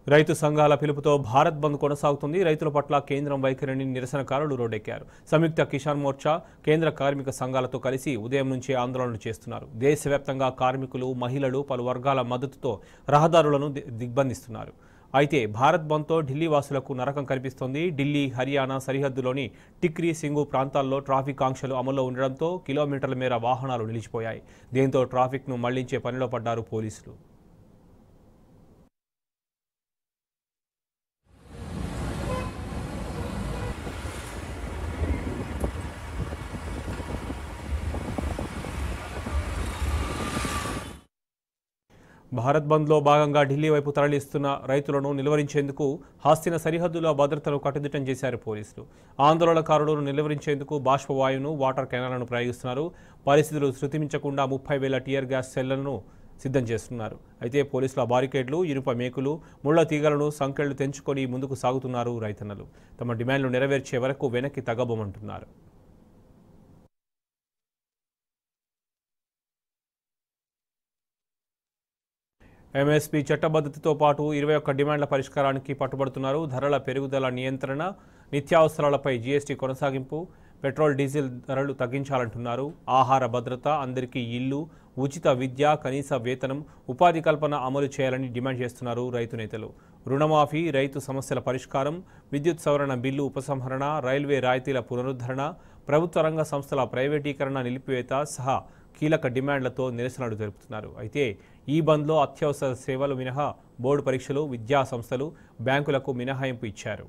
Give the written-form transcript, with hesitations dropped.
రైతు సంఘాల పిలుపుతో భారత్ బంద్ కొనసాగుతుంది. రైతుల పట్ల కేంద్రం వైఖరిని నిరసనకారులు రోడ్డెక్కారు. సంయుక్త కిసాన్ మోర్చా కేంద్ర కార్మిక సంఘాలతో కలిసి ఉదయం నుంచే ఆందోళనలు చేస్తున్నారు. దేశవ్యాప్తంగా కార్మికులు, మహిళలు పలు వర్గాల మద్దతుతో రహదారులను దిగ్బంధిస్తున్నారు. అయితే భారత్ బంద్తో ఢిల్లీ వాసులకు నరకం కనిపిస్తోంది. ఢిల్లీ, హర్యానా సరిహద్దులోని టిక్రీ, సింగు ప్రాంతాల్లో ట్రాఫిక్ ఆంక్షలు అమల్లో ఉండడంతో కిలోమీటర్ల మేర వాహనాలు నిలిచిపోయాయి. దీంతో ట్రాఫిక్ను మళ్లించే పనిలో పడ్డారు పోలీసులు. భారత్ బంద్లో భాగంగా ఢిల్లీ వైపు తరలిస్తున్న రైతులను నిలువరించేందుకు హాస్తిన సరిహద్దులో భద్రతను కట్టుదిట్టం చేశారు పోలీసులు. ఆందోళనకారులను నిలువరించేందుకు బాష్పవాయువును, వాటర్ కెనాలను ప్రయోగిస్తున్నారు. పరిస్థితులు శృతిమించకుండా 30,000 టియర్ గ్యాస్ సెల్లను సిద్ధం చేస్తున్నారు. అయితే పోలీసుల బారికేడ్లు, ఇనుప మేకులు, ముళ్ల తీగలను సంకెళ్లు తెంచుకొని ముందుకు సాగుతున్నారు రైతన్నలు. తమ డిమాండ్లు నెరవేర్చే వరకు వెనక్కి తగ్గబోమంటున్నారు. ఎంఎస్పీ చట్టబద్ధతతో పాటు 21 డిమాండ్ల పరిష్కారానికి పట్టుబడుతున్నారు. ధరల పెరుగుదల నియంత్రణ, నిత్యావసరాలపై జీఎస్టీ కొనసాగింపు, పెట్రోల్, డీజిల్ ధరలు తగ్గించాలంటున్నారు. ఆహార భద్రత, అందరికీ ఇల్లు, ఉచిత విద్య, కనీస వేతనం, ఉపాధి కల్పన అమలు చేయాలని డిమాండ్ చేస్తున్నారు రైతు నేతలు. రుణమాఫీ, రైతు సమస్యల పరిష్కారం, విద్యుత్ సవరణ బిల్లు ఉపసంహరణ, రైల్వే రాయితీల పునరుద్ధరణ, ప్రభుత్వ రంగ సంస్థల ప్రైవేటీకరణ నిలిపివేత సహా కీలక డిమాండ్లతో నిరసనలు జరుపుతున్నారు. అయితే ఈ బంద్లో అత్యవసర సేవలు మినహా బోర్డు పరీక్షలు, విద్యా సంస్థలు, బ్యాంకులకు మినహాయింపు ఇచ్చారు.